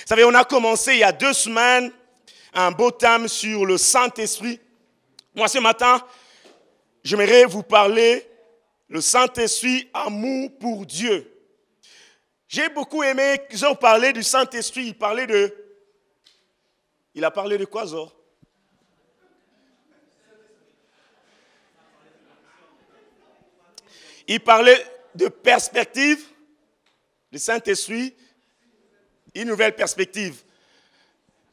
Vous savez, on a commencé il y a 2 semaines un beau thème sur le Saint-Esprit. Moi, ce matin, j'aimerais vous parler le Saint-Esprit, amour pour Dieu. J'ai beaucoup aimé qu'ils ont parlé du Saint-Esprit. Il a parlé de quoi, Zor? Il parlait de perspective, le Saint-Esprit, une nouvelle perspective.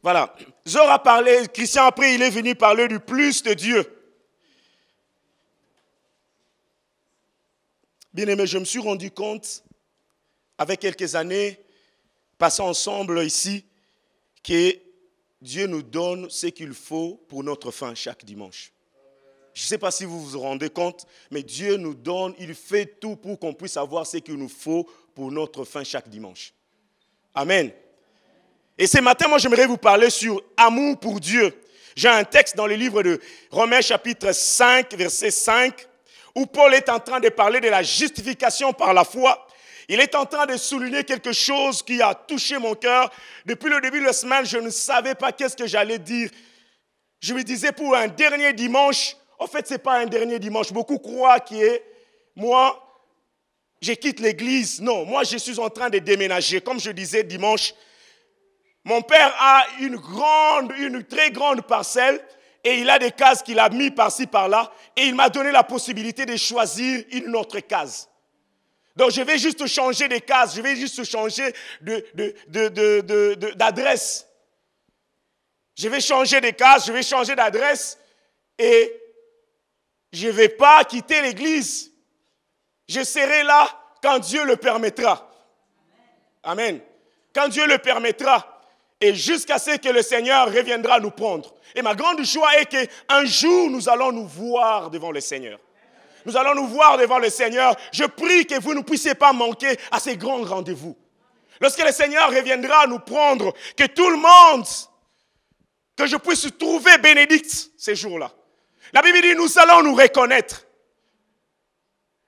Voilà. Zor a parlé, Christian après, il est venu parler du plus de Dieu. Bien aimé, je me suis rendu compte, avec quelques années, passant ensemble ici, que Dieu nous donne ce qu'il faut pour notre faim chaque dimanche. Je ne sais pas si vous vous rendez compte, mais Dieu nous donne, il fait tout pour qu'on puisse avoir ce qu'il nous faut pour notre faim chaque dimanche. Amen. Et ce matin, moi, j'aimerais vous parler sur amour pour Dieu. J'ai un texte dans le livre de Romains chapitre 5, verset 5, où Paul est en train de parler de la justification par la foi. Il est en train de souligner quelque chose qui a touché mon cœur. Depuis le début de la semaine, je ne savais pas qu'est-ce que j'allais dire. Je me disais pour un dernier dimanche, en fait, ce n'est pas un dernier dimanche. Beaucoup croient que moi, je quitte l'église. Non, moi, je suis en train de déménager. Comme je disais dimanche, mon père a une très grande parcelle et il a des cases qu'il a mis par-ci, par-là. Et il m'a donné la possibilité de choisir une autre case. Donc, je vais juste changer de case. Je vais juste changer d'adresse. Je vais changer de case, je vais changer d'adresse et je ne vais pas quitter l'église. Je serai là quand Dieu le permettra. Amen. Quand Dieu le permettra. Et jusqu'à ce que le Seigneur reviendra nous prendre. Et ma grande joie est qu'un jour, nous allons nous voir devant le Seigneur. Nous allons nous voir devant le Seigneur. Je prie que vous ne puissiez pas manquer à ces grands rendez-vous. Lorsque le Seigneur reviendra nous prendre, que tout le monde, que je puisse trouver bénédicte ces jours-là. La Bible dit, nous allons nous reconnaître.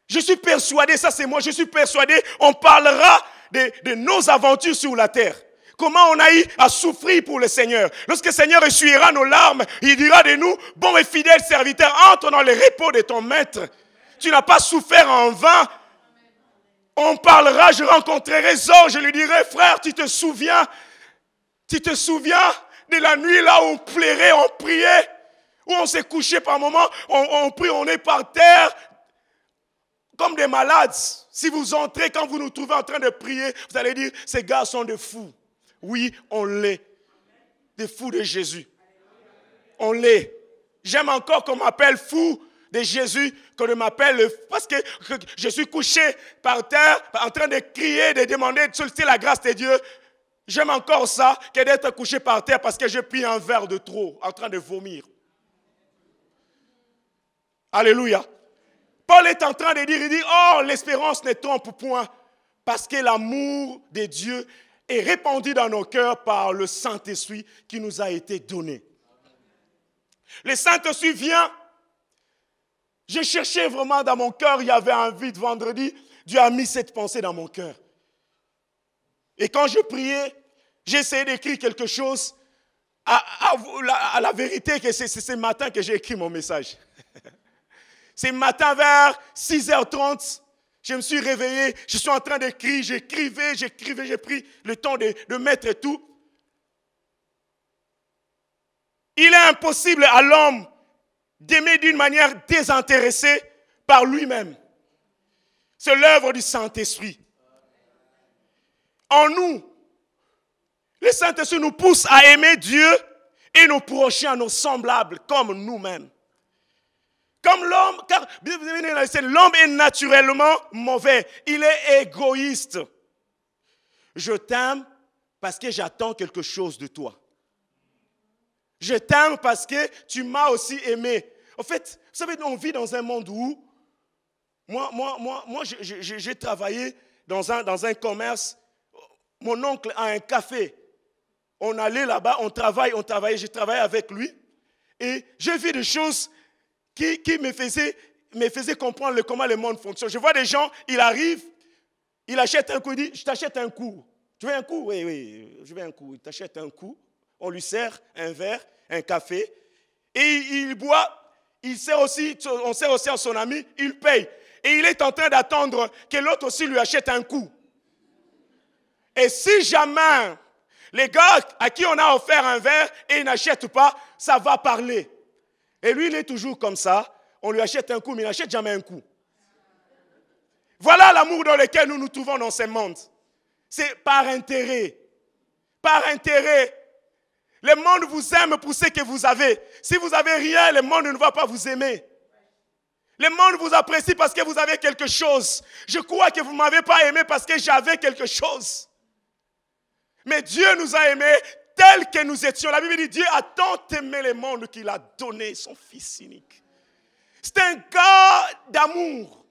Je suis persuadé, ça c'est moi, je suis persuadé, on parlera de nos aventures sur la terre. Comment on a eu à souffrir pour le Seigneur. Lorsque le Seigneur essuiera nos larmes, il dira de nous, bon et fidèle serviteur, entre dans le repos de ton maître. Tu n'as pas souffert en vain. On parlera, je rencontrerai Zor, je lui dirai, frère, tu te souviens de la nuit là où on pleurait, on priait, où on s'est couché par moments, on prie, on est par terre, comme des malades. Si vous entrez, quand vous nous trouvez en train de prier, vous allez dire, ces gars sont des fous. Oui, on l'est. Des fous de Jésus. On l'est. J'aime encore qu'on m'appelle fou de Jésus, qu'on m'appelle, parce que je suis couché par terre, en train de crier, de demander, de solliciter la grâce de Dieu. J'aime encore ça que d'être couché par terre parce que j'ai pris un verre de trop, en train de vomir. Alléluia. Paul est en train de dire, il dit, oh, l'espérance ne trompe point, parce que l'amour de Dieu est répandu dans nos cœurs par le Saint-Esprit qui nous a été donné. Le Saint-Esprit vient. Je cherchais vraiment dans mon cœur, il y avait un vide vendredi. Dieu a mis cette pensée dans mon cœur. Et quand je priais, j'ai essayé d'écrire quelque chose. À la vérité, que c'est ce matin que j'ai écrit mon message. Ce matin vers 6h30, je me suis réveillé, je suis en train d'écrire, j'écrivais, j'ai pris le temps de mettre tout. Il est impossible à l'homme d'aimer d'une manière désintéressée par lui-même. C'est l'œuvre du Saint-Esprit. En nous, le Saint-Esprit nous pousse à aimer Dieu et nos prochains, nos semblables, comme nous-mêmes. Comme l'homme, car l'homme est naturellement mauvais. Il est égoïste. Je t'aime parce que j'attends quelque chose de toi. Je t'aime parce que tu m'as aussi aimé. En fait, vous savez, on vit dans un monde où, moi j'ai travaillé dans un commerce. Mon oncle a un café. On allait là-bas, on travaillait, j'ai travaillé avec lui. Et j'ai vu des choses qui me faisaient comprendre comment le monde fonctionne. Je vois des gens, il arrive, il achète un cours, il dit, je t'achète un cours. Tu veux un coup? Oui, oui, je veux un coup. Il t'achète un coup, on lui sert un verre, un café, et il boit. On sert aussi à son ami, il paye. Et il est en train d'attendre que l'autre aussi lui achète un coup. Et si jamais les gars à qui on a offert un verre et ils n'achètent pas, ça va parler. Et lui, il est toujours comme ça. On lui achète un coup, mais il n'achète jamais un coup. Voilà l'amour dans lequel nous nous trouvons dans ce monde. C'est par intérêt. Par intérêt. Le monde vous aime pour ce que vous avez. Si vous n'avez rien, le monde ne va pas vous aimer. Le monde vous apprécie parce que vous avez quelque chose. Je crois que vous ne m'avez pas aimé parce que j'avais quelque chose. Mais Dieu nous a aimés tels que nous étions. La Bible dit, Dieu a tant aimé le monde qu'il a donné son Fils unique. C'est un gars d'amour,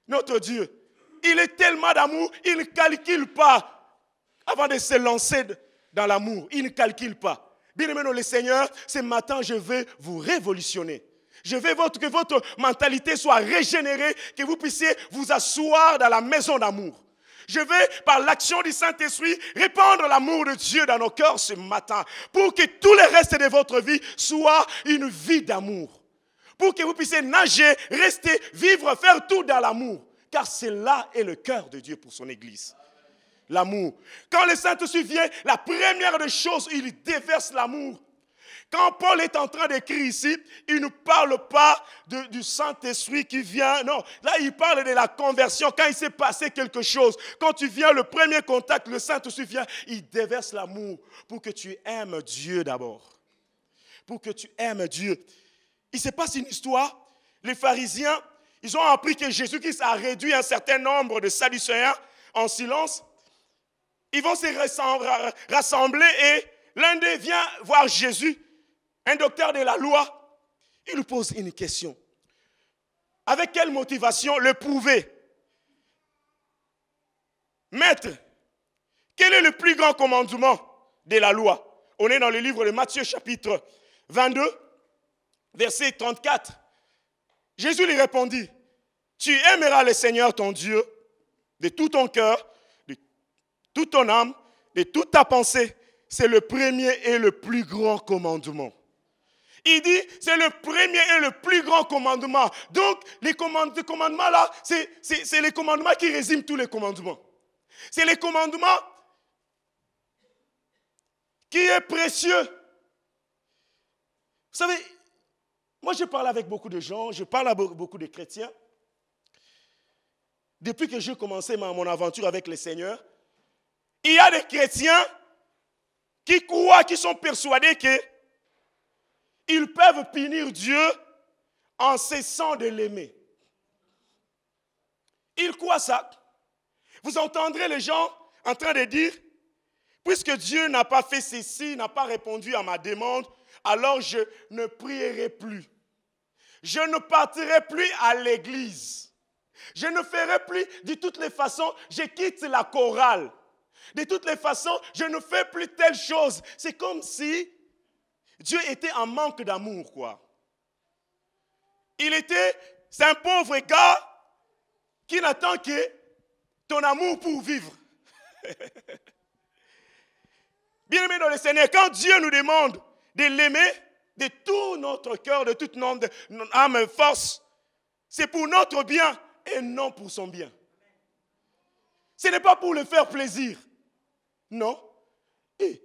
notre Dieu. Il est tellement d'amour, il ne calcule pas avant de se lancer dans l'amour. Il ne calcule pas. Bien aimé dans le Seigneur, ce matin, je vais vous révolutionner. Je veux que votre mentalité soit régénérée, que vous puissiez vous asseoir dans la maison d'amour. Je vais, par l'action du Saint-Esprit, répandre l'amour de Dieu dans nos cœurs ce matin, pour que tout le reste de votre vie soit une vie d'amour. Pour que vous puissiez nager, rester, vivre, faire tout dans l'amour. Car c'est là est le cœur de Dieu pour son Église. L'amour. Quand le Saint-Esprit vient, la première des choses, il déverse l'amour. Quand Paul est en train d'écrire ici, il ne parle pas du Saint-Esprit qui vient. Non, là il parle de la conversion. Quand il s'est passé quelque chose, quand tu viens, le premier contact, le Saint-Esprit vient, il déverse l'amour pour que tu aimes Dieu d'abord. Pour que tu aimes Dieu. Il se passe une histoire. Les pharisiens, ils ont appris que Jésus-Christ a réduit un certain nombre de Sadducéens en silence. Ils vont se rassembler et l'un d'eux vient voir Jésus, un docteur de la loi. Il lui pose une question. Avec quelle motivation le prouver? Maître, quel est le plus grand commandement de la loi? On est dans le livre de Matthieu chapitre 22, verset 34. Jésus lui répondit, tu aimeras le Seigneur ton Dieu de tout ton cœur, de toute ton âme, de toute ta pensée. C'est le premier et le plus grand commandement. Il dit, c'est le premier et le plus grand commandement. Donc, les commandements là, c'est les commandements qui résument tous les commandements. C'est les commandements qui est précieux. Vous savez, moi je parle avec beaucoup de gens, je parle avec beaucoup de chrétiens. Depuis que j'ai commencé mon aventure avec le Seigneur, il y a des chrétiens qui croient, qui sont persuadés qu'ils peuvent punir Dieu en cessant de l'aimer. Ils croient ça. Vous entendrez les gens en train de dire, puisque Dieu n'a pas fait ceci, n'a pas répondu à ma demande, alors je ne prierai plus. Je ne partirai plus à l'église. Je ne ferai plus, de toutes les façons, je quitte la chorale. De toutes les façons, je ne fais plus telle chose. C'est comme si Dieu était en manque d'amour, quoi. C'est un pauvre gars qui n'attend que ton amour pour vivre. Bien-aimé dans le Seigneur, quand Dieu nous demande de l'aimer de tout notre cœur, de toute notre âme et force, c'est pour notre bien et non pour son bien. Ce n'est pas pour le faire plaisir. Non. Et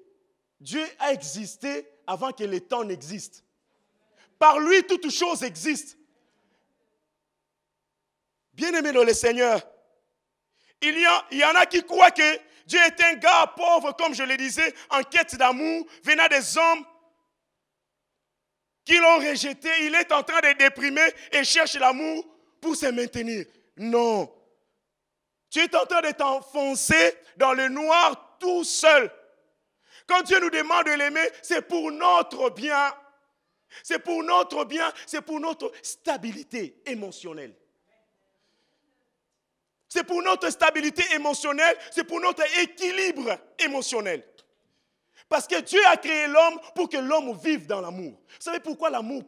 Dieu a existé avant que le temps n'existe. Par lui, toute chose existe. Bien-aimé dans le Seigneur, il y en a qui croient que Dieu est un gars pauvre, comme je le disais, en quête d'amour, venant des hommes qui l'ont rejeté. Il est en train de déprimer et cherche l'amour pour se maintenir. Non. Tu es en train de t'enfoncer dans le noir tout seul. Quand Dieu nous demande de l'aimer, c'est pour notre bien. C'est pour notre bien, c'est pour notre stabilité émotionnelle. C'est pour notre stabilité émotionnelle, c'est pour notre équilibre émotionnel. Parce que Dieu a créé l'homme pour que l'homme vive dans l'amour. Vous savez pourquoi l'amour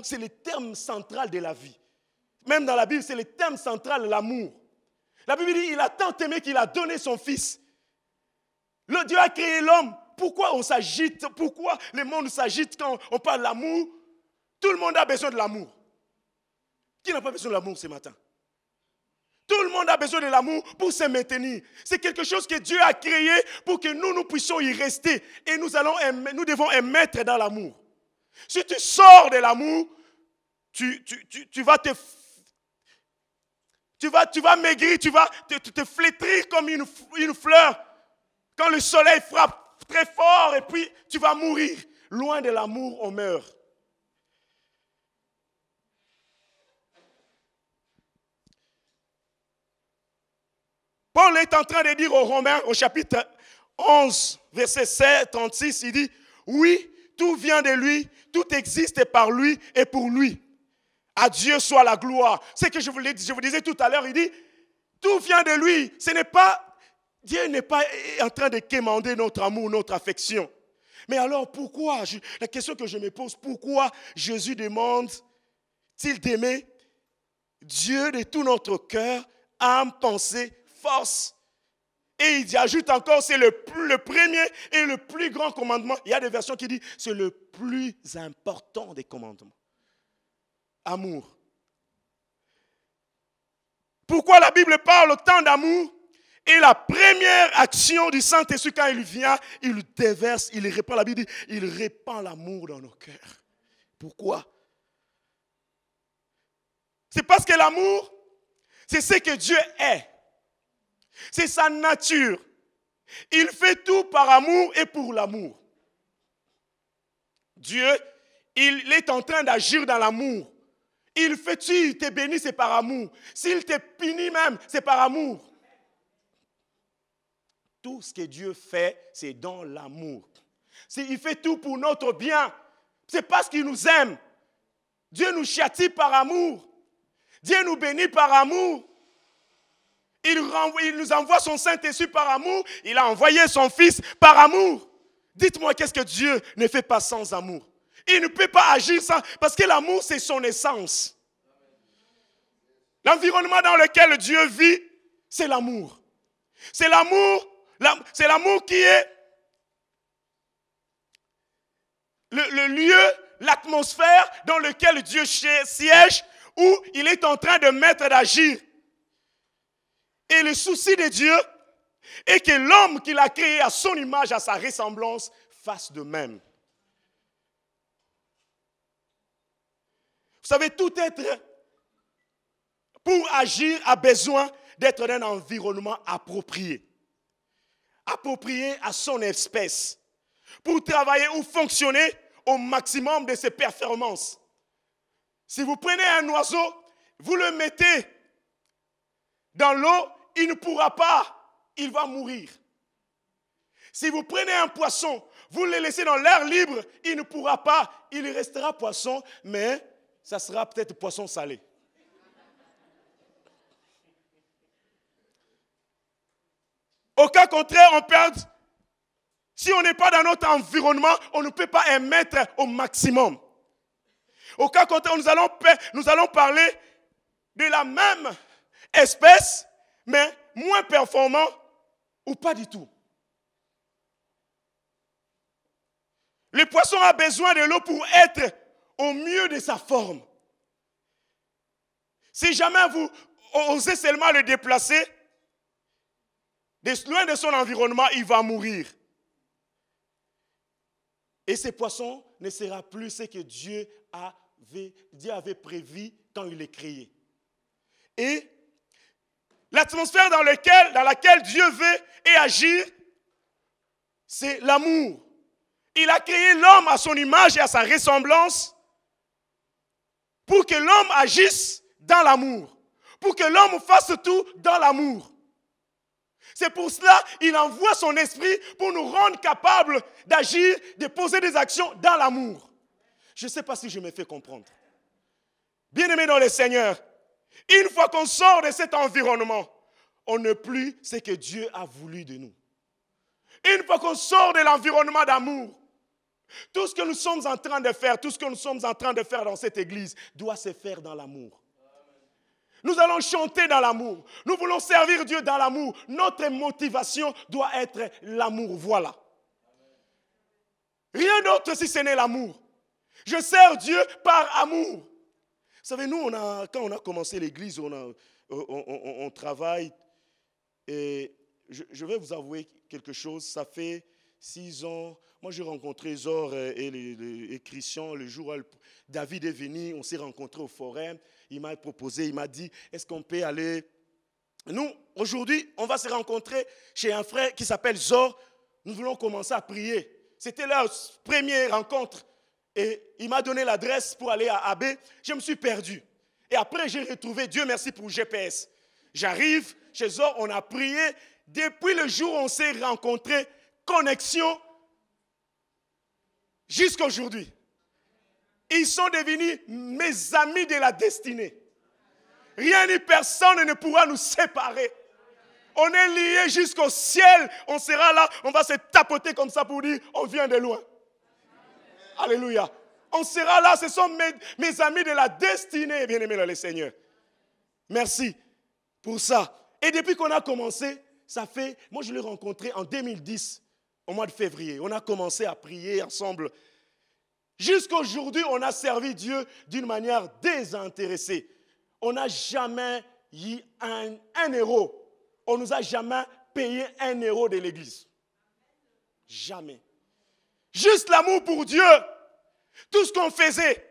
c'est le terme central de la vie. Même dans la Bible, c'est le terme central de l'amour. La Bible dit, il a tant aimé qu'il a donné son fils. Le Dieu a créé l'homme. Pourquoi on s'agite? Pourquoi le monde s'agite quand on parle d'amour? Tout le monde a besoin de l'amour. Qui n'a pas besoin de l'amour ce matin? Tout le monde a besoin de l'amour pour se maintenir. C'est quelque chose que Dieu a créé pour que nous puissions y rester. Et nous devons émettre dans l'amour. Si tu sors de l'amour, tu vas maigrir, tu vas te flétrir comme une fleur. Quand le soleil frappe très fort et puis tu vas mourir. Loin de l'amour, on meurt. Paul est en train de dire aux Romains, au chapitre 11, verset 36, il dit, oui, tout vient de lui, tout existe par lui et pour lui. À Dieu soit la gloire. C'est que je vous disais tout à l'heure, il dit, tout vient de lui. Dieu n'est pas en train de quémander notre amour, notre affection. Mais alors pourquoi, la question que je me pose, pourquoi Jésus demande-t-il d'aimer Dieu de tout notre cœur, âme, pensée, force? Et il ajoute encore, c'est le premier et le plus grand commandement. Il y a des versions qui disent, c'est le plus important des commandements. Amour. Pourquoi la Bible parle autant d'amour? Et la première action du Saint-Esprit, quand il vient, il déverse, il répand, la Bible dit, il répand l'amour dans nos cœurs. Pourquoi? C'est parce que l'amour, c'est ce que Dieu est. C'est sa nature. Il fait tout par amour et pour l'amour. Dieu, il est en train d'agir dans l'amour. Il te bénit, c'est par amour. S'il te punit même, c'est par amour. Tout ce que Dieu fait, c'est dans l'amour. Il fait tout pour notre bien. C'est parce qu'il nous aime. Dieu nous châtie par amour. Dieu nous bénit par amour. Il nous envoie son Saint-Esprit par amour. Il a envoyé son Fils par amour. Dites-moi, qu'est-ce que Dieu ne fait pas sans amour? Il ne peut pas agir sans... Parce que l'amour, c'est son essence. L'environnement dans lequel Dieu vit, c'est l'amour. C'est l'amour qui est le lieu, l'atmosphère dans lequel Dieu siège, où il est en train de mettre d'agir. Et le souci de Dieu est que l'homme qu'il a créé à son image, à sa ressemblance, fasse de même. Vous savez, tout être, pour agir, a besoin d'être dans un environnement approprié. Approprié à son espèce. Pour travailler ou fonctionner au maximum de ses performances. Si vous prenez un oiseau, vous le mettez dans l'eau, il ne pourra pas, il va mourir. Si vous prenez un poisson, vous le laissez dans l'air libre, il ne pourra pas, il restera poisson, mais ça sera peut-être poisson salé. Au cas contraire, on perd. Si on n'est pas dans notre environnement, on ne peut pas émettre au maximum. Au cas contraire, nous allons parler de la même espèce, mais moins performant ou pas du tout. Le poisson a besoin de l'eau pour être au mieux de sa forme. Si jamais vous osez seulement le déplacer, loin de son environnement, il va mourir. Et ce poisson ne sera plus ce que Dieu avait prévu quand il est créé. Et l'atmosphère dans laquelle Dieu veut et agir, c'est l'amour. Il a créé l'homme à son image et à sa ressemblance pour que l'homme agisse dans l'amour. Pour que l'homme fasse tout dans l'amour. C'est pour cela qu'il envoie son esprit pour nous rendre capables d'agir, de poser des actions dans l'amour. Je ne sais pas si je me fais comprendre. Bien-aimés dans le Seigneur, une fois qu'on sort de cet environnement, on n'est plus ce que Dieu a voulu de nous. Une fois qu'on sort de l'environnement d'amour, tout ce que nous sommes en train de faire, tout ce que nous sommes en train de faire dans cette église doit se faire dans l'amour. Nous allons chanter dans l'amour. Nous voulons servir Dieu dans l'amour. Notre motivation doit être l'amour. Voilà. Rien d'autre si ce n'est l'amour. Je sers Dieu par amour. Vous savez, nous, quand on a commencé l'église, on travaille. Et je vais vous avouer quelque chose. Ça fait 6 ans. Moi, j'ai rencontré Zor et Christian le jour où David est venu. On s'est rencontrés au forum. Il m'a proposé, il m'a dit, est-ce qu'on peut aller... Nous, aujourd'hui, on va se rencontrer chez un frère qui s'appelle Zor. Nous voulons commencer à prier. C'était leur première rencontre. Et il m'a donné l'adresse pour aller à AB. Je me suis perdu. Et après, j'ai retrouvé, Dieu merci pour GPS. J'arrive chez Zor, on a prié. Depuis le jour où on s'est rencontrés, connexion, jusqu'à aujourd'hui. Ils sont devenus mes amis de la destinée. Rien ni personne ne pourra nous séparer. On est liés jusqu'au ciel. On sera là, on va se tapoter comme ça pour dire, on vient de loin. Alléluia. On sera là, ce sont mes amis de la destinée, bien-aimés dans le Seigneur. Merci pour ça. Et depuis qu'on a commencé, ça fait, moi je l'ai rencontré en 2010, au mois de février. On a commencé à prier ensemble. Jusqu'à aujourd'hui, on a servi Dieu d'une manière désintéressée. On n'a jamais eu un euro. On ne nous a jamais payé 1 euro de l'église. Jamais. Juste l'amour pour Dieu. Tout ce qu'on faisait,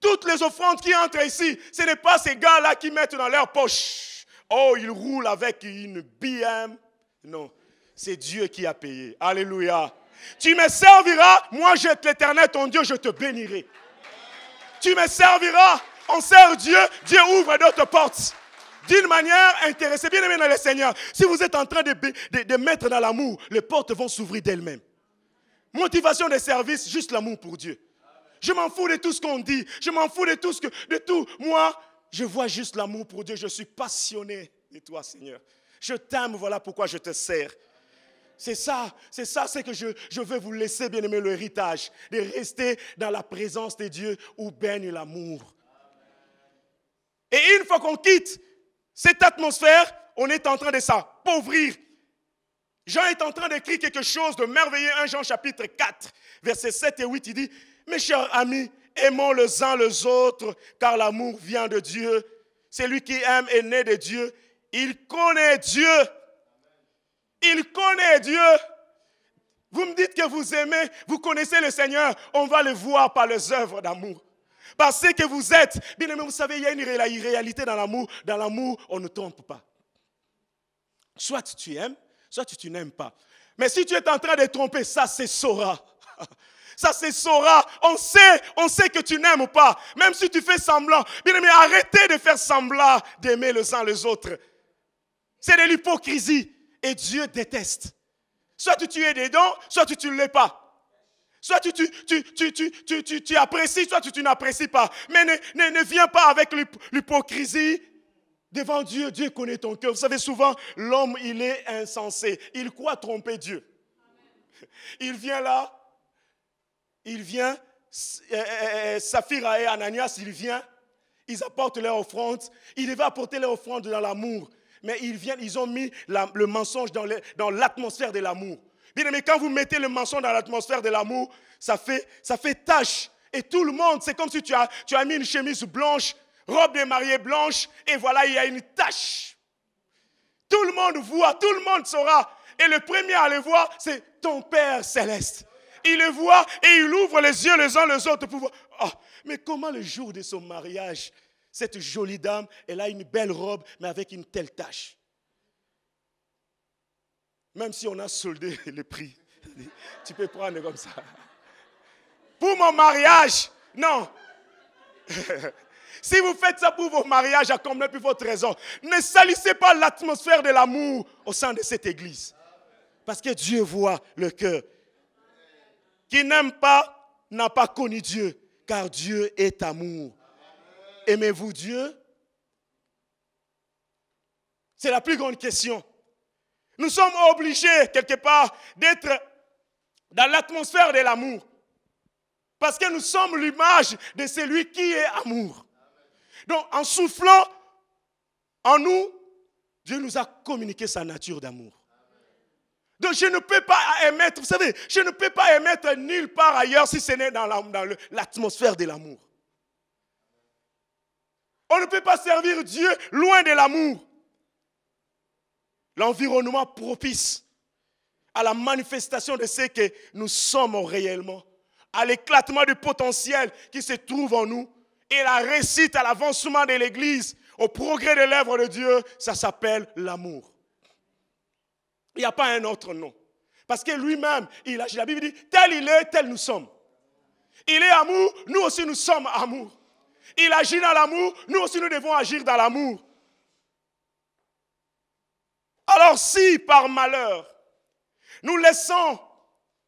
toutes les offrandes qui entrent ici, ce n'est pas ces gars-là qui mettent dans leur poche. Oh, ils roulent avec une BM. Non, c'est Dieu qui a payé. Alléluia. Tu me serviras, moi je suis l'Éternel, ton Dieu, je te bénirai. Tu me serviras, on sert Dieu, Dieu ouvre d'autres portes. D'une manière intéressée, bien aimé dans le Seigneur, si vous êtes en train de mettre dans l'amour, les portes vont s'ouvrir d'elles-mêmes. Motivation de service, juste l'amour pour Dieu. Je m'en fous de tout ce qu'on dit, je m'en fous de tout. Moi, je vois juste l'amour pour Dieu, je suis passionné de toi, Seigneur. Je t'aime, voilà pourquoi je te sers. C'est ça, c'est que je veux vous laisser, bien aimé, l'héritage, de rester dans la présence de Dieu où baigne l'amour. Et une fois qu'on quitte cette atmosphère, on est en train de s'appauvrir. Jean est en train d'écrire quelque chose de merveilleux. 1 Jean chapitre 4, versets 7 et 8, il dit, « Mes chers amis, aimons les uns les autres, car l'amour vient de Dieu. Celui qui aime est né de Dieu. Il connaît Dieu. Il connaît Dieu. » Vous me dites que vous aimez, vous connaissez le Seigneur, on va le voir par les œuvres d'amour. Parce que vous êtes, bien aimé, vous savez, il y a une réalité dans l'amour. Dans l'amour, on ne trompe pas. Soit tu aimes, soit tu n'aimes pas. Mais si tu es en train de tromper, ça se saura. Ça se saura. On sait que tu n'aimes pas. Même si tu fais semblant. Bien aimé, arrêtez de faire semblant d'aimer les uns les autres. C'est de l'hypocrisie. Et Dieu déteste. Soit tu es dedans, soit tu ne l'es pas. Soit tu apprécies, soit tu n'apprécies pas. Mais ne viens pas avec l'hypocrisie devant Dieu. Dieu connaît ton cœur. Vous savez, souvent, l'homme, il est insensé. Il croit tromper Dieu. Il vient là. Saphira et Ananias, il vient. Ils apportent leur offrande. Ils devaient apporter leur offrande dans l'amour. Mais ils ont mis le mensonge dans l'atmosphère de l'amour. Bien aimé, quand vous mettez le mensonge dans l'atmosphère de l'amour, ça fait tache. Et tout le monde, c'est comme si tu as mis une chemise blanche, robe de mariée blanche, et voilà, il y a une tache. Tout le monde voit, tout le monde saura. Et le premier à le voir, c'est ton Père céleste. Il le voit et il ouvre les yeux les uns les autres pour voir. Oh, mais comment le jour de son mariage, cette jolie dame, elle a une belle robe, mais avec une telle tache. Même si on a soldé le prix, tu peux prendre comme ça. Pour mon mariage, non. Si vous faites ça pour vos mariages, accomplissez plus votre raison. Ne salissez pas l'atmosphère de l'amour au sein de cette église. Parce que Dieu voit le cœur. Qui n'aime pas n'a pas connu Dieu, car Dieu est amour. Aimez-vous Dieu? C'est la plus grande question. Nous sommes obligés, quelque part, d'être dans l'atmosphère de l'amour. Parce que nous sommes l'image de celui qui est amour. Donc, en soufflant, En nous, Dieu nous a communiqué sa nature d'amour. Donc je ne peux pas émettre, vous savez, je ne peux pas émettre nulle part ailleurs si ce n'est dans l'atmosphère de l'amour. On ne peut pas servir Dieu loin de l'amour. L'environnement propice à la manifestation de ce que nous sommes réellement, à l'éclatement du potentiel qui se trouve en nous et la réussite à l'avancement de l'Église, au progrès de l'œuvre de Dieu, ça s'appelle l'amour. Il n'y a pas un autre nom. Parce que lui-même, la Bible dit, tel il est, tel nous sommes. Il est amour, nous aussi nous sommes amour. Il agit dans l'amour, nous aussi nous devons agir dans l'amour. Alors si par malheur, nous laissons,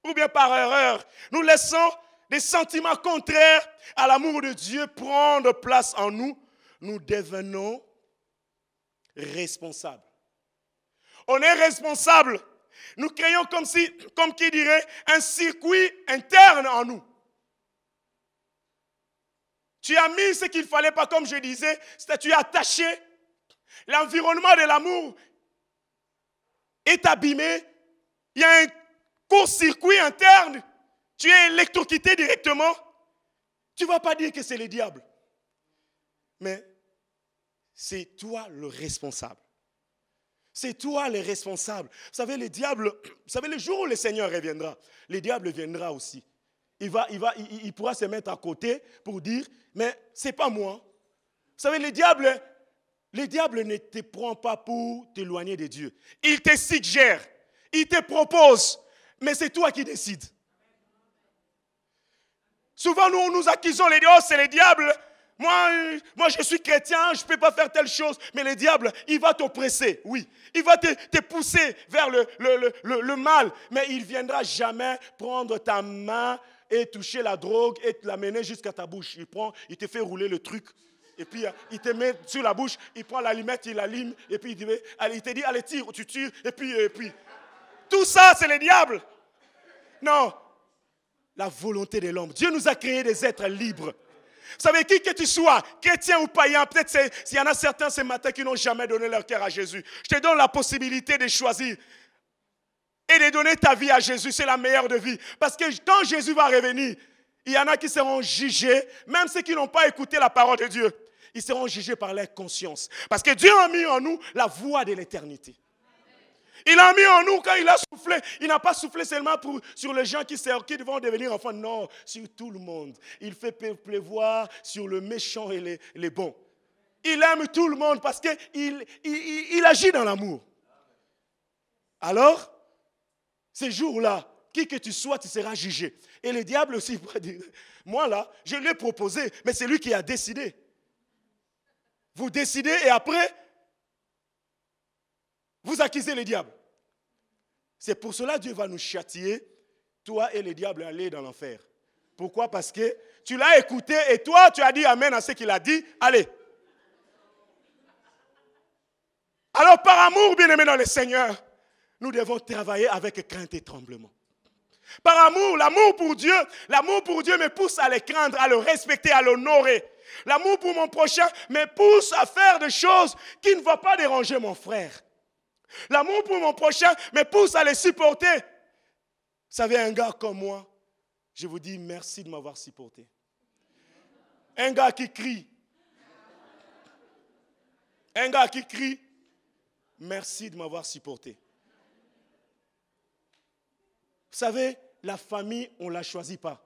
ou bien par erreur, nous laissons des sentiments contraires à l'amour de Dieu prendre place en nous, nous devenons responsables. On est responsable. Nous créons comme qui dirait, un circuit interne en nous. Tu as mis ce qu'il ne fallait pas, comme je disais, c'est-à-dire tu as attaché. L'environnement de l'amour est abîmé. Il y a un court-circuit interne. Tu es électrocuté directement. Tu ne vas pas dire que c'est le diable. Mais c'est toi le responsable. C'est toi le responsable. Vous savez, le diable, vous savez, le jour où le Seigneur reviendra, le diable viendra aussi. Il pourra se mettre à côté pour dire, mais ce n'est pas moi. Vous savez, le diable ne te prend pas pour t'éloigner de Dieu. Il te suggère, il te propose, mais c'est toi qui décides. Souvent, nous accusons les diables, c'est le diable. Moi, je suis chrétien, je ne peux pas faire telle chose. Mais le diable, il va t'oppresser, oui. Il va te pousser vers le mal. Mais il ne viendra jamais prendre ta main et toucher la drogue et te l'amener jusqu'à ta bouche. Il te fait rouler le truc. Et puis, il te met sur la bouche, il prend l'allumette, il l'allume. Et puis, il te dit, allez, tire, tu tires. Et puis. Tout ça, c'est le diable. Non. La volonté de l'homme. Dieu nous a créés des êtres libres. Vous savez, qui que tu sois, chrétien ou païen, peut-être s'il y en a certains ce matin qui n'ont jamais donné leur cœur à Jésus. Je te donne la possibilité de choisir et de donner ta vie à Jésus. C'est la meilleure de vie. Parce que quand Jésus va revenir, il y en a qui seront jugés, même ceux qui n'ont pas écouté la parole de Dieu. Ils seront jugés par leur conscience. Parce que Dieu a mis en nous la voix de l'éternité. Il a mis en nous quand il a soufflé. Il n'a pas soufflé seulement sur les gens qui vont devenir enfants. Non, sur tout le monde. Il fait pleuvoir sur le méchant et les bons. Il aime tout le monde parce qu'il agit dans l'amour. Alors, ces jours-là, qui que tu sois, tu seras jugé. Et le diable aussi pourrait dire, moi là, je l'ai proposé, mais c'est lui qui a décidé. Vous décidez et après, vous accusez le diable. C'est pour cela que Dieu va nous châtier, toi et le diable, aller dans l'enfer. Pourquoi? Parce que tu l'as écouté et toi, tu as dit amen à ce qu'il a dit. Allez. Alors, par amour, bien-aimé dans le Seigneur, nous devons travailler avec crainte et tremblement. Par amour, l'amour pour Dieu me pousse à le craindre, à le respecter, à l'honorer. L'amour pour mon prochain me pousse à faire des choses qui ne vont pas déranger mon frère. L'amour pour mon prochain me pousse à les supporter. Vous savez, un gars comme moi, je vous dis merci de m'avoir supporté. Un gars qui crie. Merci de m'avoir supporté. Vous savez, la famille, on ne la choisit pas.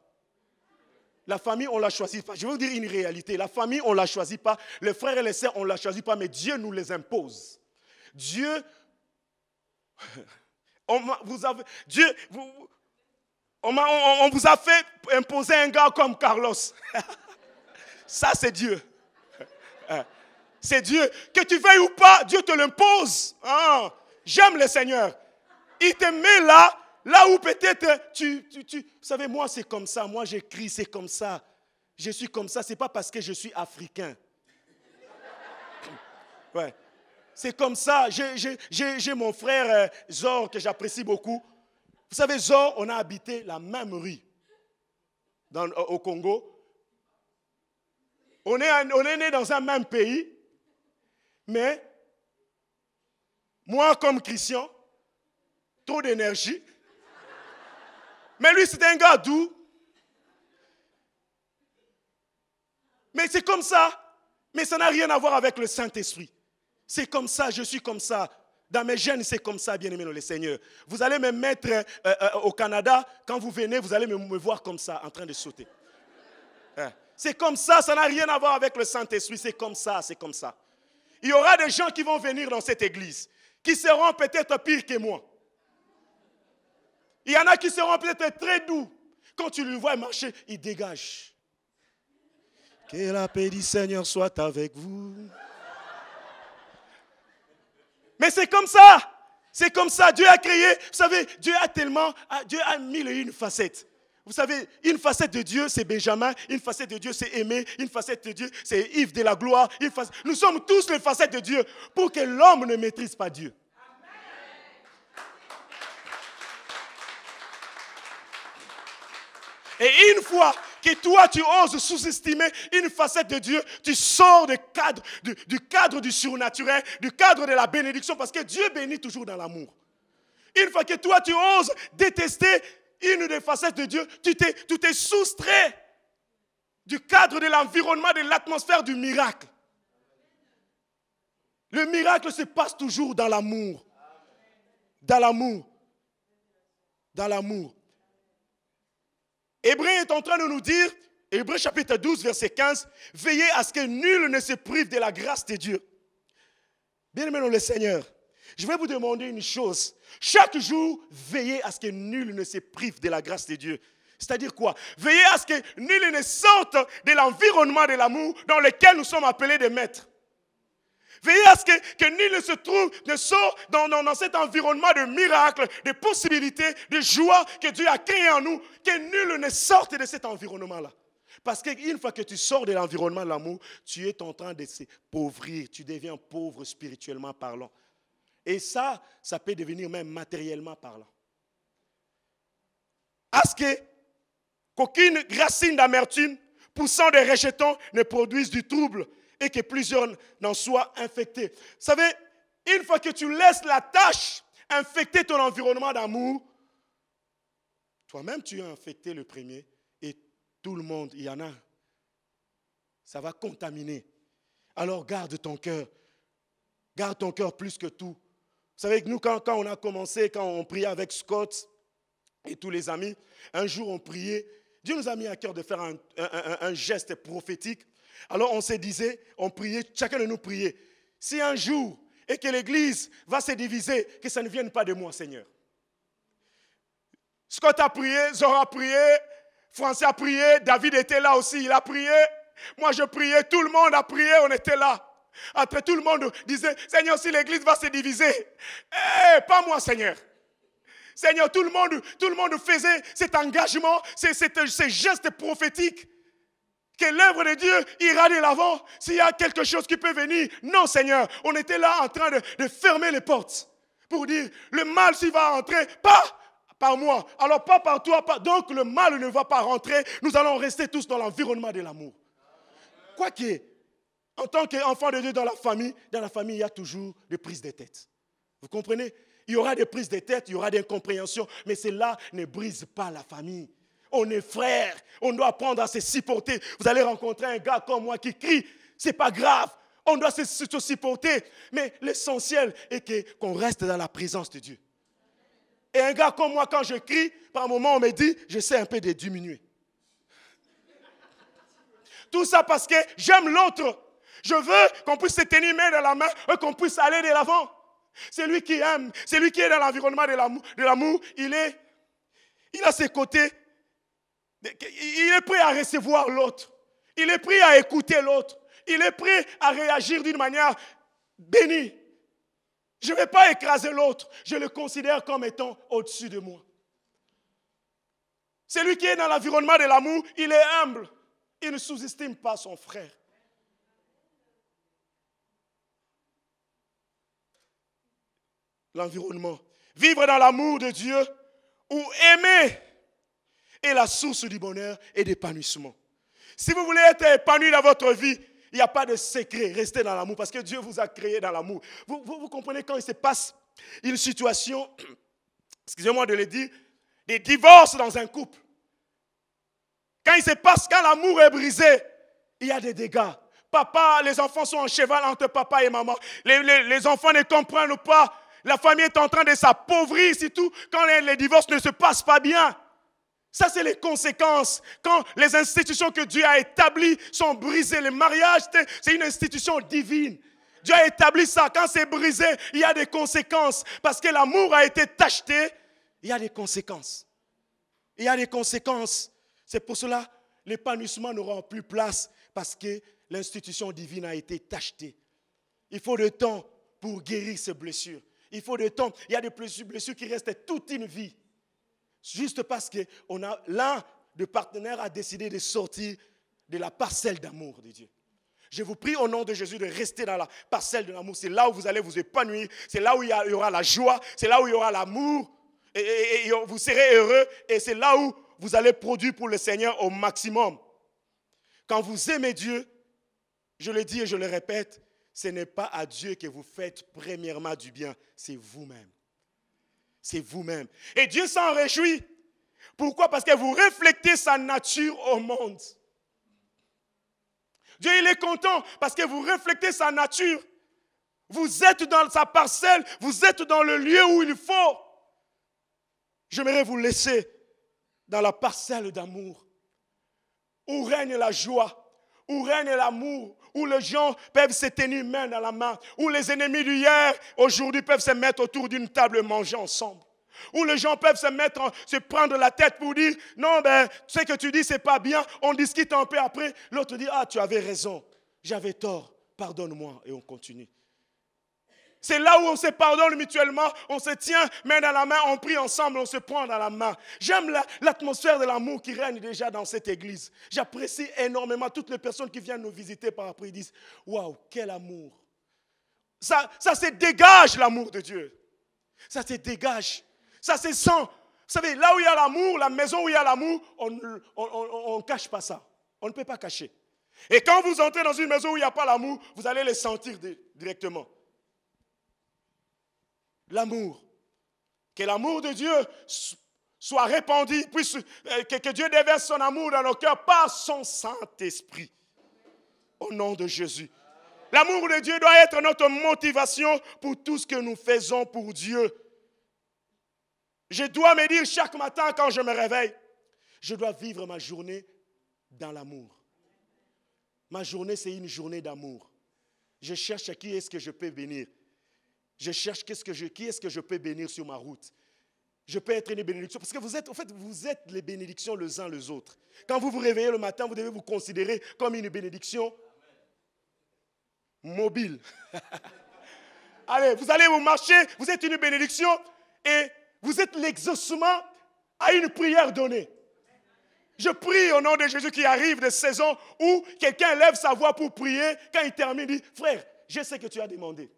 La famille, on ne la choisit pas. Je vais vous dire une réalité. La famille, on ne la choisit pas. Les frères et les sœurs, on ne la choisit pas. Mais Dieu nous les impose. Dieu, on vous a fait imposer un gars comme Carlos. Ça, c'est Dieu. C'est Dieu. Que tu veuilles ou pas, Dieu te l'impose. Ah, j'aime le Seigneur. Il te met là où peut-être vous savez, moi c'est comme ça, moi j'écris, c'est comme ça. Je suis comme ça, c'est pas parce que je suis africain. Ouais. C'est comme ça. J'ai mon frère Zor que j'apprécie beaucoup. Vous savez, Zor, on a habité la même rue au Congo. On est né dans un même pays, mais Moi, comme Christian, trop d'énergie. Mais lui, c'est un gars doux. Mais c'est comme ça. Mais ça n'a rien à voir avec le Saint-Esprit. C'est comme ça, je suis comme ça. Dans mes gènes, c'est comme ça, bien-aimé dans le Seigneur. Vous allez me mettre au Canada, quand vous venez, vous allez me voir comme ça, en train de sauter. C'est comme ça, ça n'a rien à voir avec le Saint-Esprit, c'est comme ça, c'est comme ça. Il y aura des gens qui vont venir dans cette église, qui seront peut-être pires que moi. Il y en a qui seront peut-être très doux. Quand tu le vois marcher, il dégage. Que la paix du Seigneur soit avec vous. Mais c'est comme ça. C'est comme ça. Dieu a créé. Vous savez, Dieu a mille et une facettes. Vous savez, une facette de Dieu, c'est Benjamin. Une facette de Dieu, c'est Aimé. Une facette de Dieu, c'est Yves de la gloire. Nous sommes tous les facettes de Dieu pour que l'homme ne maîtrise pas Dieu. Et une fois que toi, tu oses sous-estimer une facette de Dieu, tu sors du cadre du surnaturel, du cadre de la bénédiction, parce que Dieu bénit toujours dans l'amour. Une fois que toi, tu oses détester une des facettes de Dieu, tu t'es soustrait du cadre de l'environnement, de l'atmosphère du miracle. Le miracle se passe toujours dans l'amour. Dans l'amour. Dans l'amour. Hébreu est en train de nous dire, Hébreu chapitre 12, verset 15, « Veillez à ce que nul ne se prive de la grâce de Dieu. » Bien-aimé dans le Seigneur, je vais vous demander une chose. Chaque jour, veillez à ce que nul ne se prive de la grâce de Dieu. C'est-à-dire quoi? Veillez à ce que nul ne sorte de l'environnement de l'amour dans lequel nous sommes appelés de maîtres. Veillez à ce que nul ne sort dans cet environnement de miracles, de possibilités, de joie que Dieu a créé en nous, que nul ne sorte de cet environnement-là. Parce qu'une fois que tu sors de l'environnement de l'amour, tu es en train de se pauvrir, tu deviens pauvre spirituellement parlant. Et ça peut devenir même matériellement parlant. À ce qu'aucune racine d'amertume poussant des rejetons ne produise du trouble et que plusieurs n'en soient infectés. Vous savez, une fois que tu laisses la tâche infecter ton environnement d'amour, toi-même tu es infecté le premier et tout le monde, il y en a. Ça va contaminer. Alors garde ton cœur. Garde ton cœur plus que tout. Vous savez que nous, quand on a commencé, quand on priait avec Scott et tous les amis, un jour on priait, Dieu nous a mis à cœur de faire un geste prophétique. Alors on se disait, on priait, chacun de nous priait. Si un jour, et que l'église va se diviser, que ça ne vienne pas de moi, Seigneur. Scott a prié, Zora a prié, François a prié, David était là aussi, il a prié. Moi je priais, tout le monde a prié, on était là. Après tout le monde disait, Seigneur, si l'église va se diviser, pas moi, Seigneur. Seigneur, tout le monde faisait cet engagement, ces gestes prophétiques. Que l'œuvre de Dieu ira de l'avant. S'il y a quelque chose qui peut venir, non, Seigneur. On était là en train de fermer les portes pour dire, le mal s'il va entrer, pas par moi, alors pas par toi, donc le mal ne va pas rentrer. Nous allons rester tous dans l'environnement de l'amour. Quoique, en tant qu'enfant de Dieu dans la famille, il y a toujours des prises de tête. Vous comprenez? Il y aura des prises de tête, il y aura des incompréhensions, mais cela ne brise pas la famille. On est frères, on doit apprendre à se supporter. Vous allez rencontrer un gars comme moi qui crie, c'est pas grave, on doit se supporter. Mais l'essentiel est qu'on reste dans la présence de Dieu. Et un gars comme moi, quand je crie, par moment on me dit, j'essaie un peu de diminuer. Tout ça parce que j'aime l'autre. Je veux qu'on puisse se tenir main dans la main et qu'on puisse aller de l'avant. C'est lui qui aime, c'est lui qui est dans l'environnement de l'amour, il a ses côtés. Il est prêt à recevoir l'autre. Il est prêt à écouter l'autre. Il est prêt à réagir d'une manière bénie. Je ne vais pas écraser l'autre. Je le considère comme étant au-dessus de moi. Celui qui est dans l'environnement de l'amour, il est humble. Il ne sous-estime pas son frère. L'environnement. Vivre dans l'amour de Dieu ou aimer est la source du bonheur et d'épanouissement. Si vous voulez être épanoui dans votre vie, il n'y a pas de secret, restez dans l'amour, parce que Dieu vous a créé dans l'amour. Vous comprenez quand il se passe une situation, excusez-moi de le dire, des divorces dans un couple. Quand il se passe, quand l'amour est brisé, il y a des dégâts. Papa, les enfants sont en cheval entre papa et maman. Les enfants ne comprennent pas. La famille est en train de s'appauvrir, surtout quand les divorces ne se passent pas bien. Ça, c'est les conséquences. Quand les institutions que Dieu a établies sont brisées, le mariage, c'est une institution divine. Dieu a établi ça. Quand c'est brisé, il y a des conséquences. Parce que l'amour a été tacheté, il y a des conséquences. Il y a des conséquences. C'est pour cela que l'épanouissement n'aura plus place parce que l'institution divine a été tachetée. Il faut du temps pour guérir ces blessures. Il faut du temps. Il y a des blessures qui restent toute une vie. Juste parce que l'un des partenaires a décidé de sortir de la parcelle d'amour de Dieu. Je vous prie au nom de Jésus de rester dans la parcelle de l'amour. C'est là où vous allez vous épanouir. C'est là où il y aura la joie. C'est là où il y aura l'amour. Et vous serez heureux. Et c'est là où vous allez produire pour le Seigneur au maximum. Quand vous aimez Dieu, je le dis et je le répète, ce n'est pas à Dieu que vous faites premièrement du bien, c'est vous-même. C'est vous-même. Et Dieu s'en réjouit. Pourquoi? Parce que vous reflétez sa nature au monde. Dieu, il est content parce que vous reflétez sa nature. Vous êtes dans sa parcelle, vous êtes dans le lieu où il faut. J'aimerais vous laisser dans la parcelle d'amour, où règne la joie, où règne l'amour, où les gens peuvent se tenir main dans la main, où les ennemis d'hier, aujourd'hui, peuvent se mettre autour d'une table et manger ensemble, où les gens peuvent se prendre la tête pour dire, non, ce que tu dis, c'est pas bien, on discute un peu après, l'autre dit, ah, tu avais raison, j'avais tort, pardonne-moi, et on continue. C'est là où on se pardonne mutuellement, on se tient main dans la main, on prie ensemble, on se prend dans la main. J'aime l'atmosphère de l'amour qui règne déjà dans cette église. J'apprécie énormément toutes les personnes qui viennent nous visiter par après, ils disent, waouh, quel amour. Ça se dégage l'amour de Dieu. Ça se dégage. Ça se sent. Vous savez, là où il y a l'amour, la maison où il y a l'amour, on ne cache pas ça. On ne peut pas cacher. Et quand vous entrez dans une maison où il n'y a pas l'amour, vous allez le sentir directement. L'amour. Que l'amour de Dieu soit répandu, que Dieu déverse son amour dans nos cœurs par son Saint-Esprit. Au nom de Jésus. L'amour de Dieu doit être notre motivation pour tout ce que nous faisons pour Dieu. Je dois me dire chaque matin quand je me réveille, je dois vivre ma journée dans l'amour. Ma journée, c'est une journée d'amour. Je cherche à qui est-ce que je peux bénir. Je cherche qui est-ce que je peux bénir sur ma route. Je peux être une bénédiction. Parce que vous êtes les bénédictions les uns les autres. Quand vous vous réveillez le matin, vous devez vous considérer comme une bénédiction mobile. Allez, vous allez vous marcher, vous êtes une bénédiction et vous êtes l'exaucement à une prière donnée. Je prie au nom de Jésus qui arrive des saisons où quelqu'un lève sa voix pour prier. Quand il termine, il dit, frère, je sais que tu as demandé.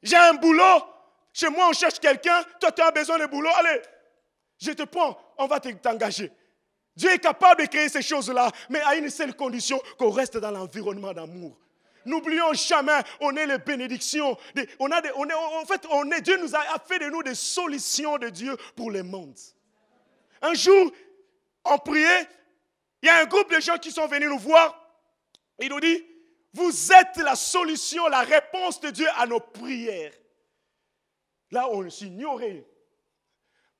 J'ai un boulot, chez moi on cherche quelqu'un, toi tu as besoin de boulot, allez, je te prends, on va t'engager. Dieu est capable de créer ces choses-là, mais à une seule condition, qu'on reste dans l'environnement d'amour. N'oublions jamais, on est les bénédictions. Dieu nous a fait de nous des solutions de Dieu pour le monde. Un jour, on priait, il y a un groupe de gens qui sont venus nous voir, ils nous disent, vous êtes la solution, la réponse de Dieu à nos prières. Là, on s'ignorait.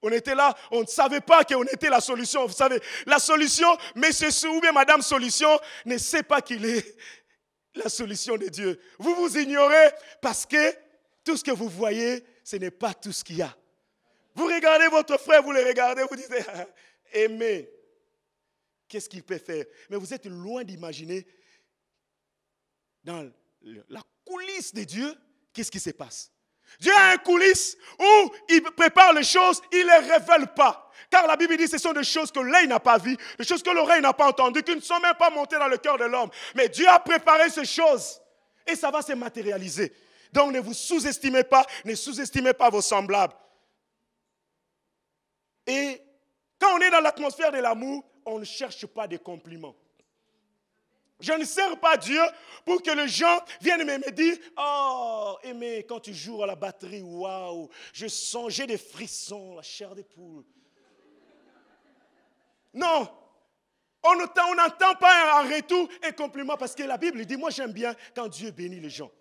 On était là, on ne savait pas qu'on était la solution. Vous savez, la solution, monsieur ou bien madame solution, ne sait pas qu'il est la solution de Dieu. Vous vous ignorez parce que tout ce que vous voyez, ce n'est pas tout ce qu'il y a. Vous regardez votre frère, vous le regardez, vous dites, aimez. Qu'est-ce qu'il peut faire? Mais vous êtes loin d'imaginer dans la coulisse de Dieu, qu'est-ce qui se passe? Dieu a un coulisse où il prépare les choses, il ne les révèle pas. Car la Bible dit que ce sont des choses que l'œil n'a pas vues, des choses que l'oreille n'a pas entendues, qui ne sont même pas montées dans le cœur de l'homme. Mais Dieu a préparé ces choses et ça va se matérialiser. Donc ne vous sous-estimez pas, ne sous-estimez pas vos semblables. Et quand on est dans l'atmosphère de l'amour, on ne cherche pas des compliments. Je ne sers pas Dieu pour que les gens viennent me dire, oh, Aimé, quand tu joues à la batterie, waouh, j'ai des frissons, la chair des poules. Non, on n'entend pas un retour un compliment parce que la Bible dit, moi j'aime bien quand Dieu bénit les gens.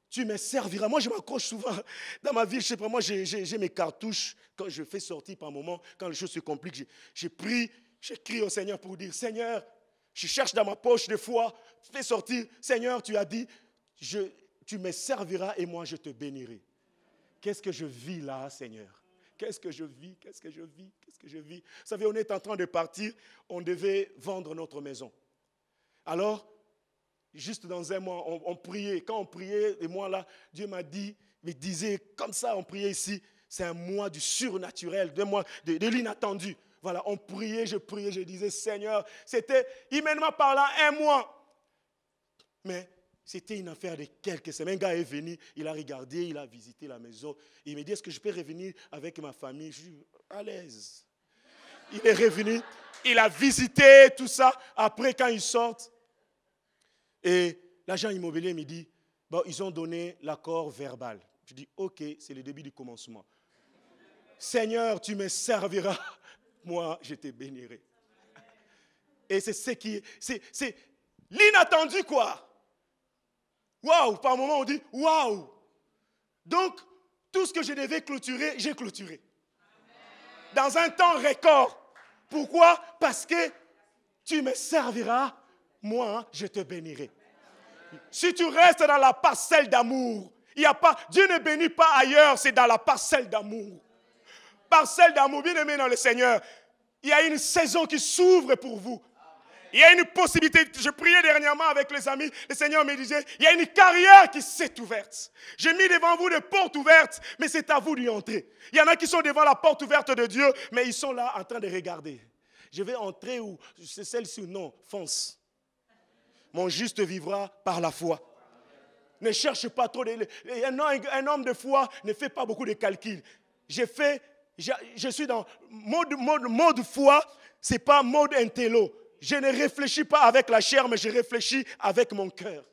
Tu me serviras. Moi je m'accroche souvent dans ma vie, je sais pas, moi j'ai mes cartouches quand je fais sortir par moment, quand les choses se compliquent, je prie, je crie au Seigneur pour dire, Seigneur, je cherche dans ma poche des fois, fais sortir, Seigneur, tu as dit, tu me serviras et moi je te bénirai. Qu'est-ce que je vis là, Seigneur? Qu'est-ce que je vis? Qu'est-ce que je vis? Qu'est-ce que je vis? Vous savez, on est en train de partir, on devait vendre notre maison. Alors, juste dans un mois, on priait. Quand on priait, et moi là, Dieu m'a dit, me disait comme ça, on priait ici, c'est un mois du surnaturel, un mois de l'inattendu. Voilà, on priait, je disais, Seigneur, c'était humainement parlant un mois. Mais c'était une affaire de quelques semaines. Un gars est venu, il a regardé, il a visité la maison. Il me dit, est-ce que je peux revenir avec ma famille? Je dis, à l'aise. Il est revenu, il a visité tout ça. Après, quand ils sortent, et l'agent immobilier me dit, bon, ils ont donné l'accord verbal. Je dis, ok, c'est le début du commencement. Seigneur, tu me serviras, moi, je te bénirai. Et c'est ce qui, c'est l'inattendu, quoi. Waouh, par moment on dit, waouh. Donc, tout ce que je devais clôturer, j'ai clôturé. Dans un temps record. Pourquoi? Parce que tu me serviras, moi, je te bénirai. Si tu restes dans la parcelle d'amour, il y a pas, Dieu ne bénit pas ailleurs, c'est dans la parcelle d'amour. Parcelle d'amour, bien aimé dans le Seigneur. Il y a une saison qui s'ouvre pour vous. Il y a une possibilité. Je priais dernièrement avec les amis. Le Seigneur me disait, il y a une carrière qui s'est ouverte. J'ai mis devant vous des portes ouvertes, mais c'est à vous d'y entrer. Il y en a qui sont devant la porte ouverte de Dieu, mais ils sont là en train de regarder. Je vais entrer ou c'est celle-ci ou non, fonce. Mon juste vivra par la foi. Ne cherche pas trop. Un homme de foi ne fait pas beaucoup de calculs. Je suis dans mode foi, ce n'est pas mode intello. Je ne réfléchis pas avec la chair, mais je réfléchis avec mon cœur.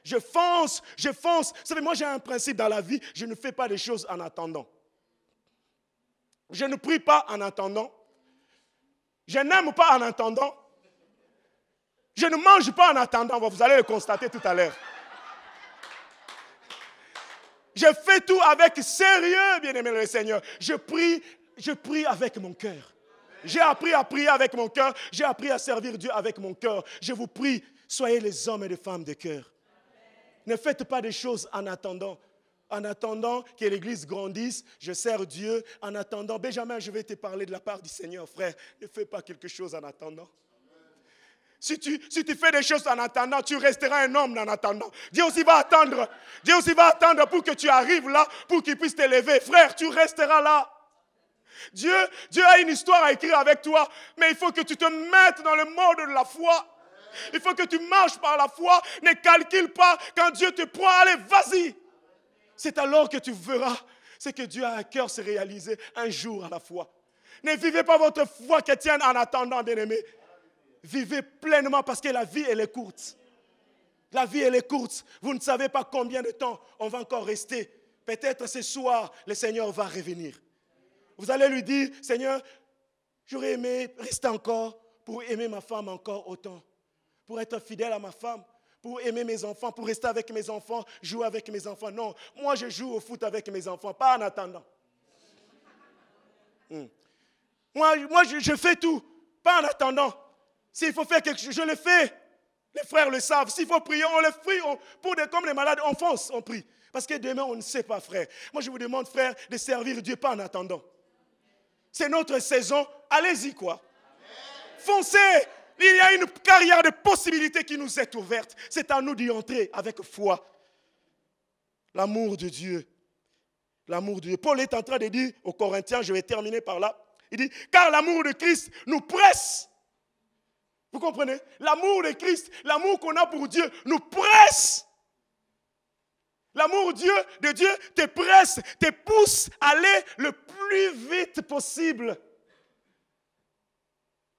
Je fonce. Vous savez, moi j'ai un principe dans la vie, je ne fais pas des choses en attendant. Je ne prie pas en attendant. Je n'aime pas en attendant. Je ne mange pas en attendant. Vous allez le constater tout à l'heure. Je fais tout avec sérieux, bien-aimé le Seigneur. Je prie avec mon cœur. J'ai appris à prier avec mon cœur. J'ai appris à servir Dieu avec mon cœur. Je vous prie, soyez les hommes et les femmes de cœur. Ne faites pas des choses en attendant. En attendant que l'Église grandisse, je sers Dieu. En attendant, Benjamin, je vais te parler de la part du Seigneur, frère. Ne fais pas quelque chose en attendant. Si tu fais des choses en attendant, tu resteras un homme en attendant. Dieu aussi va attendre. Dieu aussi va attendre pour que tu arrives là, pour qu'il puisse t'élever. Frère, tu resteras là. Dieu a une histoire à écrire avec toi, mais il faut que tu te mettes dans le mode de la foi. Il faut que tu marches par la foi. Ne calcule pas quand Dieu te prend. Allez, vas-y. C'est alors que tu verras ce que Dieu a à cœur se réaliser un jour à la fois. Ne vivez pas votre foi chrétienne en attendant, bien-aimés. Vivez pleinement parce que la vie, elle est courte. La vie, elle est courte. Vous ne savez pas combien de temps on va encore rester. Peut-être ce soir, le Seigneur va revenir. Vous allez lui dire, Seigneur, j'aurais aimé rester encore pour aimer ma femme encore autant. Pour être fidèle à ma femme, pour aimer mes enfants, pour rester avec mes enfants, jouer avec mes enfants. Non, moi je joue au foot avec mes enfants, pas en attendant. Moi je fais tout, pas en attendant. S'il faut faire quelque chose, je le fais. Les frères le savent. S'il faut prier, on le prie. Comme les malades, on fonce, on prie. Parce que demain, on ne sait pas, frère. Moi, je vous demande, frère, de servir Dieu, pas en attendant. C'est notre saison. Allez-y, quoi. Foncez. Il y a une carrière de possibilités qui nous est ouverte. C'est à nous d'y entrer avec foi. L'amour de Dieu. L'amour de Dieu. Paul est en train de dire aux Corinthiens, je vais terminer par là. Il dit, car l'amour de Christ nous presse. Vous comprenez? L'amour de Christ, l'amour qu'on a pour Dieu, nous presse. L'amour de Dieu te presse, te pousse à aller le plus vite possible.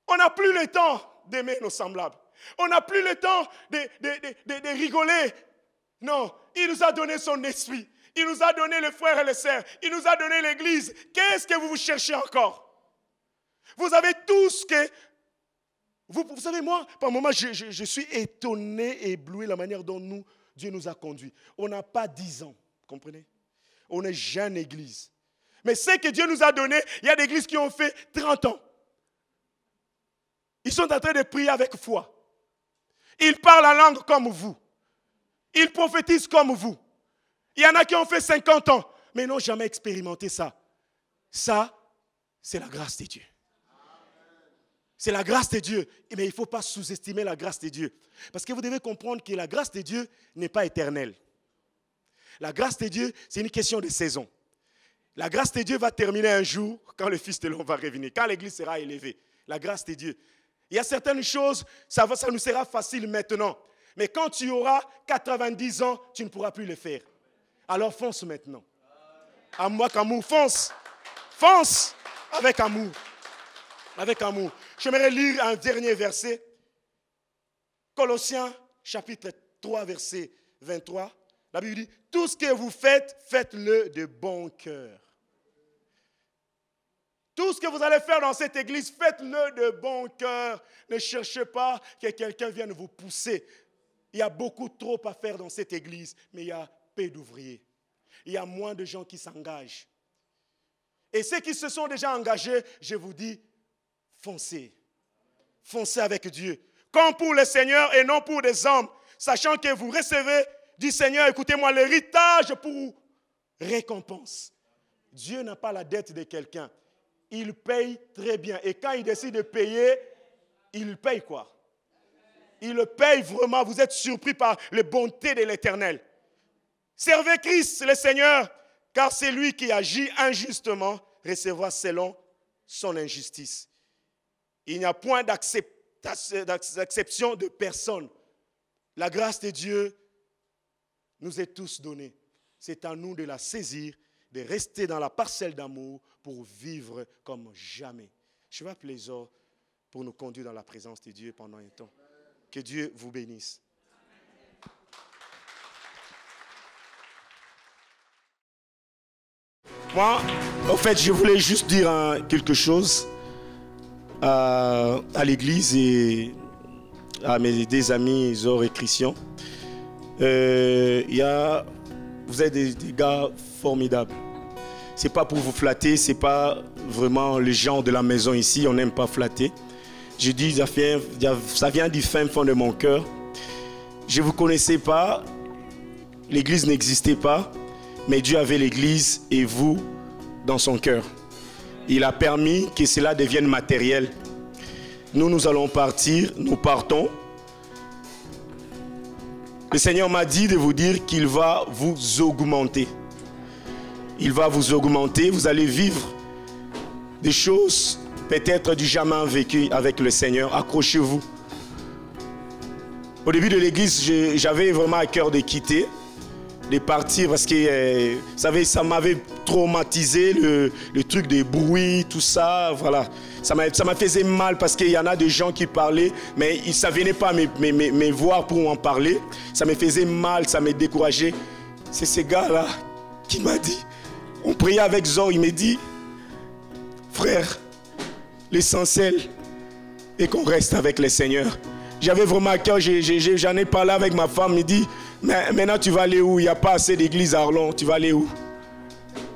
On n'a plus le temps d'aimer nos semblables. On n'a plus le temps de rigoler. Non, il nous a donné son esprit. Il nous a donné les frères et les sœurs. Il nous a donné l'église. Qu'est-ce que vous cherchez encore? Vous avez tout ce que... Vous savez, moi, par moments, je suis étonné et ébloui la manière dont Dieu nous a conduits. On n'a pas 10 ans, comprenez? On est jeune église. Mais ce que Dieu nous a donné, il y a des églises qui ont fait 30 ans. Ils sont en train de prier avec foi. Ils parlent la langue comme vous. Ils prophétisent comme vous. Il y en a qui ont fait 50 ans, mais n'ont jamais expérimenté ça. Ça, c'est la grâce de Dieu. C'est la grâce de Dieu. Mais il ne faut pas sous-estimer la grâce de Dieu. Parce que vous devez comprendre que la grâce de Dieu n'est pas éternelle. La grâce de Dieu, c'est une question de saison. La grâce de Dieu va terminer un jour quand le Fils de l'homme va revenir, quand l'église sera élevée. La grâce de Dieu. Il y a certaines choses, ça nous sera facile maintenant. Mais quand tu auras 90 ans, tu ne pourras plus le faire. Alors fonce maintenant. Avec amour, fonce. Fonce avec amour. Avec amour. J'aimerais lire un dernier verset. Colossiens, chapitre 3, verset 23. La Bible dit, tout ce que vous faites, faites-le de bon cœur. Tout ce que vous allez faire dans cette église, faites-le de bon cœur. Ne cherchez pas que quelqu'un vienne vous pousser. Il y a beaucoup trop à faire dans cette église, mais il y a peu d'ouvriers. Il y a moins de gens qui s'engagent. Et ceux qui se sont déjà engagés, je vous dis, foncez. Foncez avec Dieu. Comme pour le Seigneur et non pour des hommes, sachant que vous recevez du Seigneur, écoutez-moi, l'héritage pour récompense. Dieu n'a pas la dette de quelqu'un. Il paye très bien. Et quand il décide de payer, il paye quoi? Il le paye vraiment. Vous êtes surpris par les bontés de l'Éternel. Servez Christ, le Seigneur, car c'est lui qui agit injustement, recevra selon son injustice. Il n'y a point d'acception de personne. La grâce de Dieu nous est tous donnée. C'est à nous de la saisir, de rester dans la parcelle d'amour pour vivre comme jamais. Je vais appeler Zor pour nous conduire dans la présence de Dieu pendant un temps. Que Dieu vous bénisse. Moi, en fait, je voulais juste dire quelque chose à l'église et à mes deux amis Zor et Christian. Vous êtes des gars formidables. Ce n'est pas pour vous flatter, ce n'est pas vraiment les gens de la maison ici, on n'aime pas flatter. Je dis, ça vient du fin fond de mon cœur. Je ne vous connaissais pas, l'église n'existait pas, mais Dieu avait l'église et vous dans son cœur. Il a permis que cela devienne matériel. Nous allons partir, nous partons. Le Seigneur m'a dit de vous dire qu'il va vous augmenter. Il va vous augmenter, vous allez vivre des choses peut-être du jamais vécues avec le Seigneur. Accrochez-vous. Au début de l'église, j'avais vraiment à cœur de quitter, de partir parce que, vous savez, ça m'avait traumatisé, le truc des bruits, tout ça, voilà. Ça m'a fait mal parce qu'il y en a des gens qui parlaient, mais ça ne venait pas me voir pour en parler. Ça me faisait mal, ça me décourageait. C'est ce gars-là qui m'a dit, on priait avec Zor, il m'a dit, frère, l'essentiel est qu'on reste avec le Seigneur. J'avais vraiment à cœur, j'en ai parlé avec ma femme, il me dit, mais maintenant tu vas aller où? Il n'y a pas assez d'église à Arlon, tu vas aller où?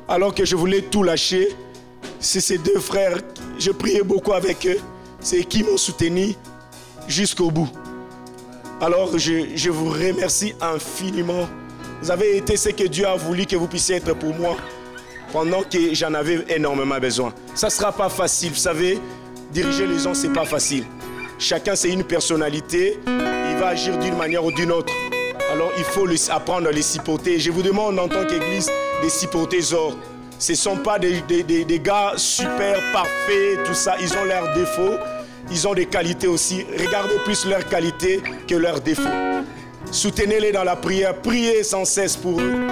Alors que je voulais tout lâcher, c'est ces deux frères, je priais beaucoup avec eux, c'est qui m'ont soutenu jusqu'au bout. Alors je vous remercie infiniment. Vous avez été ce que Dieu a voulu que vous puissiez être pour moi pendant que j'en avais énormément besoin. Ça ne sera pas facile, vous savez, diriger les gens, ce n'est pas facile. Chacun, c'est une personnalité, il va agir d'une manière ou d'une autre. Alors, il faut apprendre à les supporter. Je vous demande en tant qu'église de supporter Zor. Ce ne sont pas des gars super parfaits, tout ça. Ils ont leurs défauts, ils ont des qualités aussi. Regardez plus leurs qualités que leurs défauts. Soutenez-les dans la prière, priez sans cesse pour eux.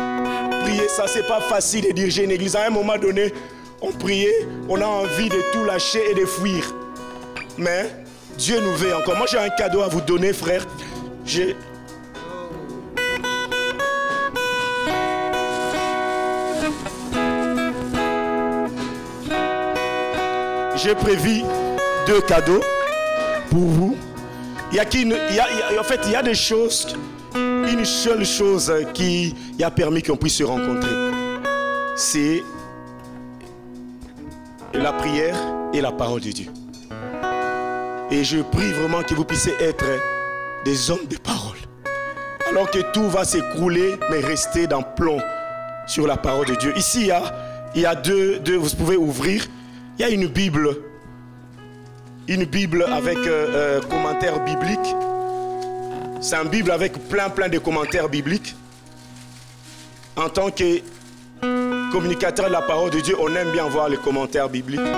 Priez, ça, c'est pas facile de diriger une église. À un moment donné, on priait, on a envie de tout lâcher et de fuir. Mais Dieu nous veut encore. Moi, j'ai un cadeau à vous donner, frère. J'ai prévu 2 cadeaux pour vous. En fait, il y a des choses, une seule chose qui a permis qu'on puisse se rencontrer. C'est la prière et la parole de Dieu. Et je prie vraiment que vous puissiez être des hommes de parole. Alors que tout va s'écrouler, mais restez dans plomb sur la parole de Dieu. Ici, il y a deux, vous pouvez ouvrir. Il y a une Bible avec commentaires bibliques. C'est une Bible avec plein de commentaires bibliques. En tant que communicateur de la parole de Dieu, on aime bien voir les commentaires bibliques. Donc,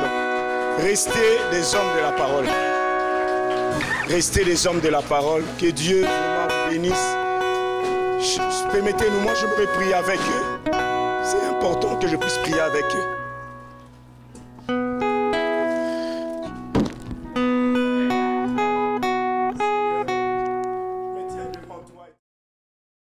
restez des hommes de la parole. Restez des hommes de la parole. Que Dieu vous bénisse. Permettez-nous, moi je peux prier avec eux. C'est important que je puisse prier avec eux.